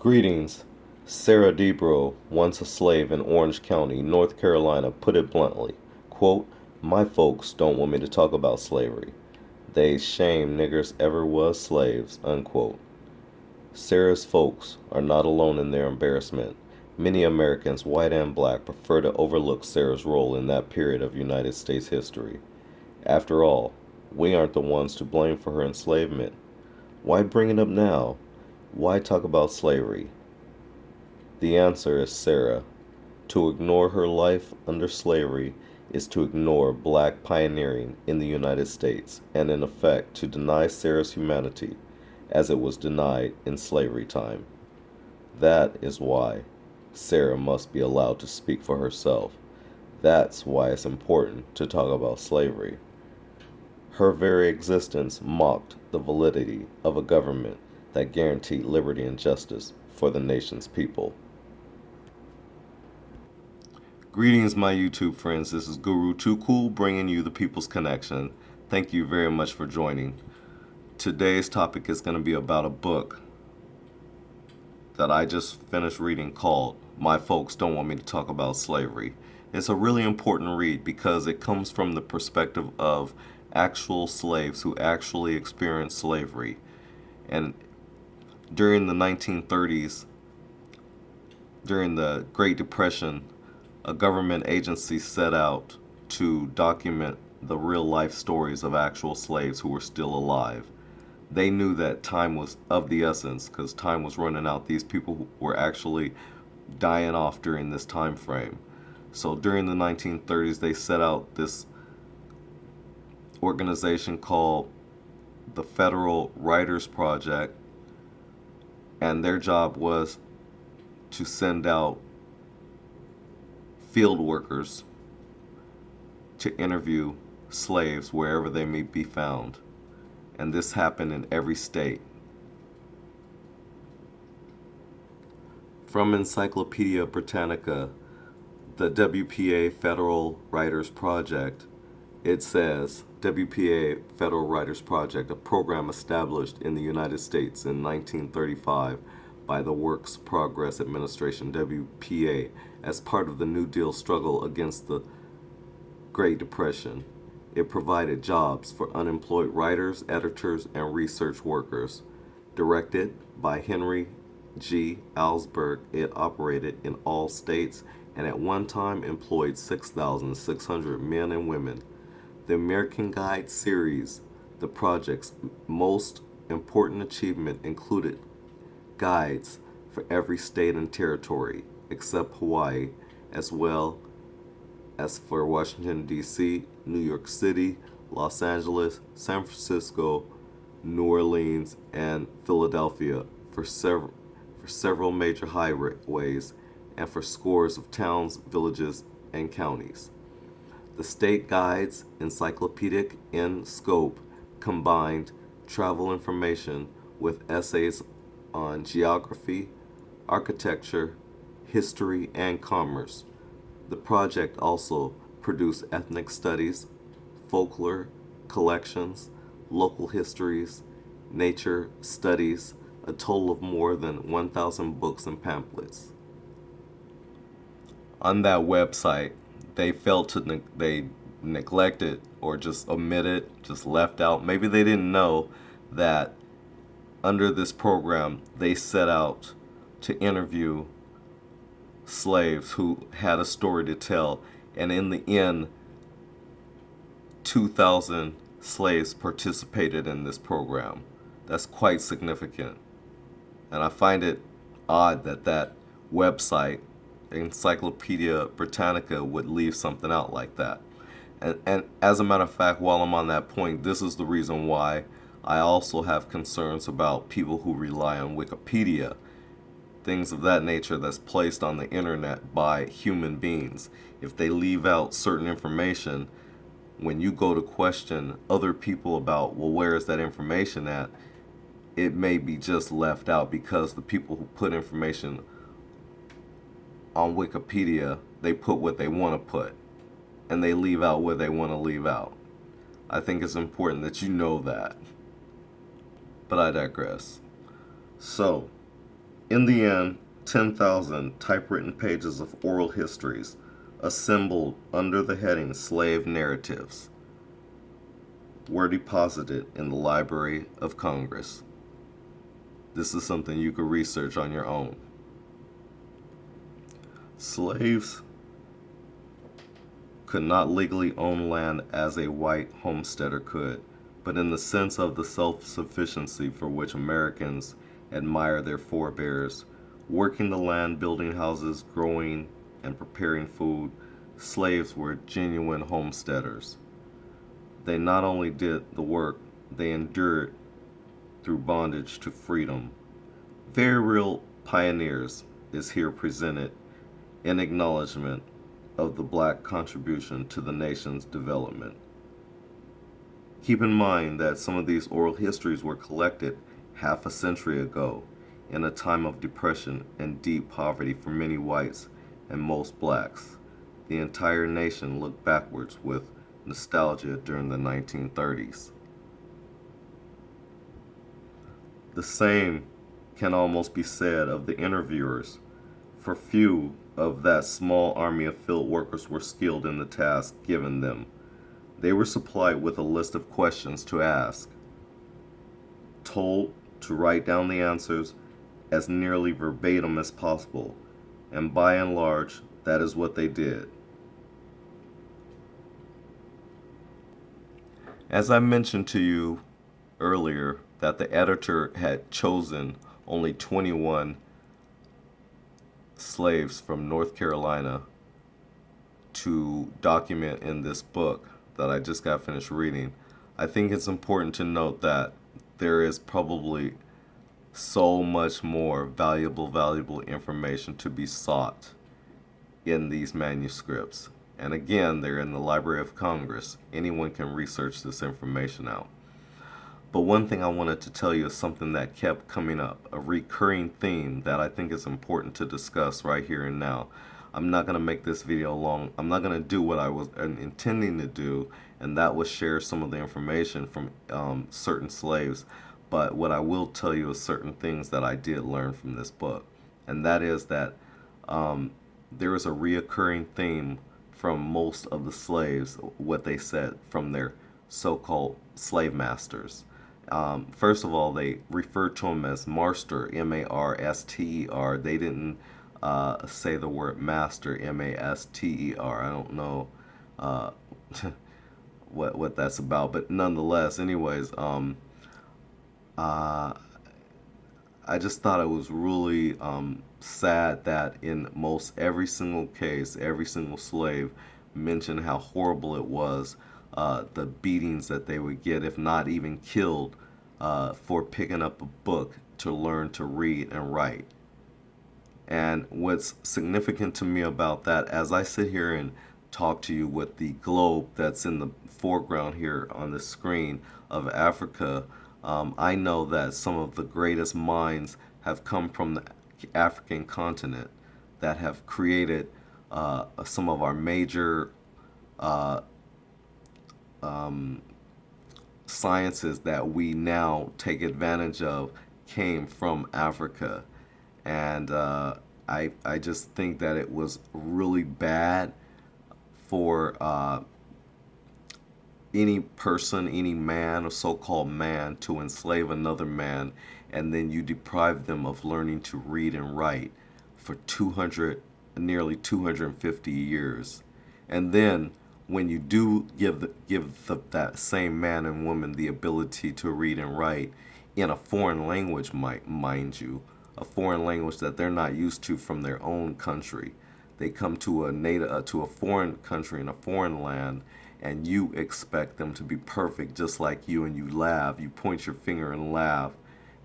Greetings. Sarah Debro, once a slave in Orange County, North Carolina, put it bluntly, quote, "My folks don't want me to talk about slavery. They shame niggers ever was slaves," unquote. Sarah's folks are not alone in their embarrassment. Many Americans, white and black, prefer to overlook Sarah's role in that period of United States history. After all, we aren't the ones to blame for her enslavement. Why bring it up now? Why talk about slavery? The answer is Sarah. To ignore her life under slavery is to ignore black pioneering in the United States and, in effect, to deny Sarah's humanity as it was denied in slavery time. That is why Sarah must be allowed to speak for herself. That's why it's important to talk about slavery. Her very existence mocked the validity of a government that guaranteed liberty and justice for the nation's people. Greetings, my YouTube friends. This is Guru Too Cool bringing you the People's Connection. Thank you very much for joining. Today's topic is going to be about a book that I just finished reading called My Folks Don't Want Me to Talk About Slavery. It's a really important read because it comes from the perspective of actual slaves who actually experienced slavery. And during the 1930s, during the Great Depression, a government agency set out to document the real life stories of actual slaves who were still alive. They knew that time was of the essence because time was running out. These people were actually dying off during this time frame. So during the 1930s, they set out this organization called the Federal Writers Project, and their job was to send out field workers to interview slaves wherever they may be found. And this happened in every state. From Encyclopedia Britannica, the WPA Federal Writers Project, it says, WPA Federal Writers Project, a program established in the United States in 1935 by the Works Progress Administration, WPA, as part of the New Deal struggle against the Great Depression. It provided jobs for unemployed writers, editors, and research workers. Directed by Henry G. Alsberg, it operated in all states and at one time employed 6,600 men and women. The American Guide series, the project's most important achievement, included guides for every state and territory except Hawaii, as well as for Washington, D.C., New York City, Los Angeles, San Francisco, New Orleans, and Philadelphia for several major highways and for scores of towns, villages, and counties. The state guides, encyclopedic in scope, combined travel information with essays on geography, architecture, history, and commerce. The project also produced ethnic studies, folklore collections, local histories, nature studies, a total of more than 1,000 books and pamphlets. On that website, they felt to they neglected or just omitted, just left out. Maybe they didn't know that under this program they set out to interview slaves who had a story to tell, and in the end 2,000 slaves participated in this program. That's quite significant, and I find it odd that that website, Encyclopedia Britannica, would leave something out like that. And as a matter of fact, while I'm on that point, this is the reason why I also have concerns about people who rely on Wikipedia, things of that nature that's placed on the internet by human beings. If they leave out certain information, when you go to question other people about, well, where is that information at, it may be just left out because the people who put information on Wikipedia, they put what they want to put and they leave out what they want to leave out. I think it's important that you know that. But I digress. So, In the end, 10,000 typewritten pages of oral histories, assembled under the heading Slave Narratives, were deposited in the Library of Congress. This is something you could research on your own. Slaves could not legally own land as a white homesteader could, but in the sense of the self-sufficiency for which Americans admire their forebears, working the land, building houses, growing and preparing food, slaves were genuine homesteaders. They not only did the work, they endured through bondage to freedom. Very real pioneers is here presented in acknowledgement of the black contribution to the nation's development. Keep in mind that some of these oral histories were collected half a century ago in a time of depression and deep poverty for many whites and most blacks. The entire nation looked backwards with nostalgia during the 1930s. The same can almost be said of the interviewers, for few of that small army of field workers were skilled in the task given them. They were supplied with a list of questions to ask, told to write down the answers as nearly verbatim as possible, and by and large, that is what they did. As I mentioned to you earlier, that the editor had chosen only 21 slaves from North Carolina to document in this book that I just got finished reading, I think it's important to note that there is probably so much more valuable information to be sought in these manuscripts. And again, they're in the Library of Congress. Anyone can research this information out. But one thing I wanted to tell you is something that kept coming up, a recurring theme that I think is important to discuss right here and now. I'm not going to make this video long. I'm not going to do what I was intending to do, and that was share some of the information from certain slaves. But what I will tell you is certain things that I did learn from this book. And that is that there is a reoccurring theme from most of the slaves, what they said from their so-called slave masters. First of all, they referred to him as Marster, M-A-R-S-T-E-R. They didn't say the word master, M-A-S-T-E-R. I don't know uh, what that's about, but nonetheless, anyways, uh, I just thought it was really sad that in most every single case, every single slave mentioned how horrible it was, the beatings that they would get, if not even killed, for picking up a book to learn to read and write. And what's significant to me about that, as I sit here and talk to you with the globe that's in the foreground here on the screen of Africa, I know that some of the greatest minds have come from the African continent that have created some of our major uh, um, sciences that we now take advantage of came from Africa. And I just think that it was really bad for any person, any man, or so-called man, to enslave another man, and then you deprive them of learning to read and write for nearly 250 years. And then when you do that same man and woman the ability to read and write in a foreign language, mind you, a foreign language that they're not used to from their own country. They come to a foreign country in a foreign land, and you expect them to be perfect just like you, and you laugh, you point your finger and laugh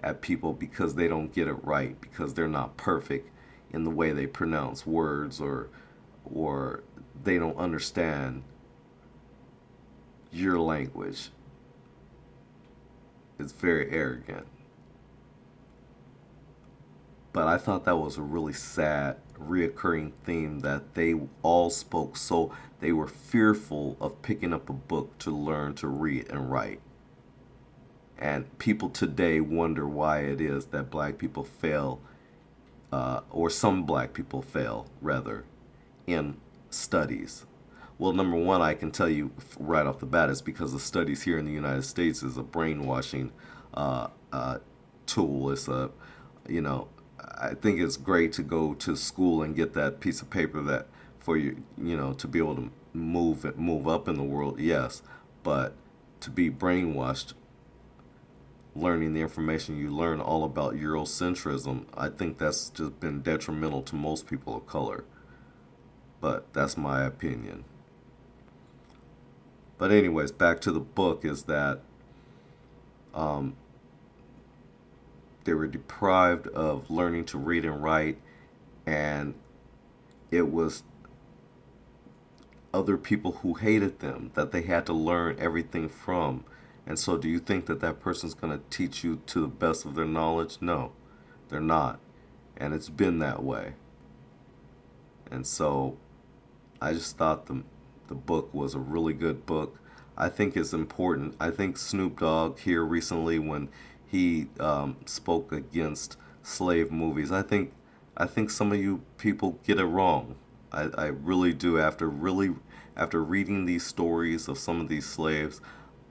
at people because they don't get it right, because they're not perfect in the way they pronounce words, or they don't understand your language. It's very arrogant. But I thought that was a really sad, reoccurring theme that they all spoke so they were fearful of picking up a book to learn to read and write. And people today wonder why it is that black people fail or some black people fail, rather, in studies. Well, number one, I can tell you right off the bat is because the studies here in the United States is a brainwashing uh, uh, tool. It's a, you know, I think it's great to go to school and get that piece of paper that for you, to be able to move up in the world. Yes, but to be brainwashed, learning the information you learn all about Eurocentrism, I think that's just been detrimental to most people of color. But that's my opinion. But anyways, back to the book is that um, they were deprived of learning to read and write, and it was other people who hated them that they had to learn everything from. And so, do you think that that person's going to teach you to the best of their knowledge? No, they're not. And it's been that way. And so, I just thought the book was a really good book. I think it's important. I think Snoop Dogg here recently, when he spoke against slave movies, I think some of you people get it wrong. I really do. After reading these stories of some of these slaves,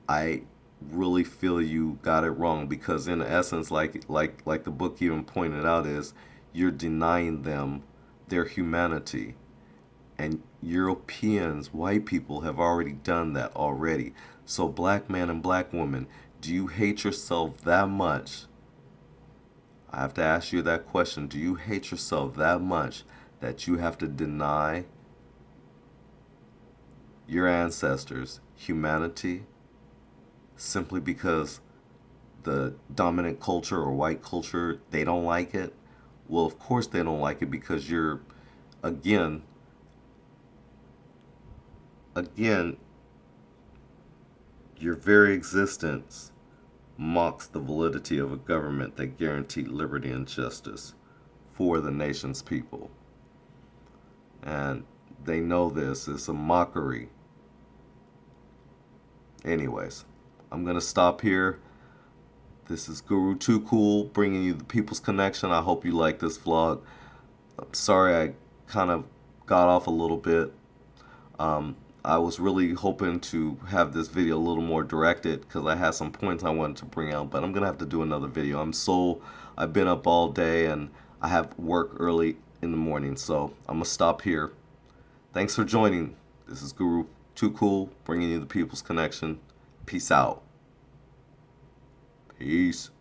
I really feel you got it wrong because in essence, like the book even pointed out, is you're denying them their humanity. And Europeans, white people, have already done that already. So, black man and black woman, do you hate yourself that much? I have to ask you that question. Do you hate yourself that much that you have to deny your ancestors humanity simply because the dominant culture or white culture, they don't like it? Well, of course they don't like it because again, again, your very existence mocks the validity of a government that guaranteed liberty and justice for the nation's people. And they know this. It's a mockery. Anyways, I'm going to stop here. This is Guru Too Cool bringing you the People's Connection. I hope you like this vlog. I'm sorry I kind of got off a little bit. I was really hoping to have this video a little more directed because I had some points I wanted to bring out, but I'm going to have to do another video. I've been up all day and I have work early in the morning, so I'm going to stop here. Thanks for joining. This is Guru Too Cool bringing you the People's Connection. Peace out. Peace.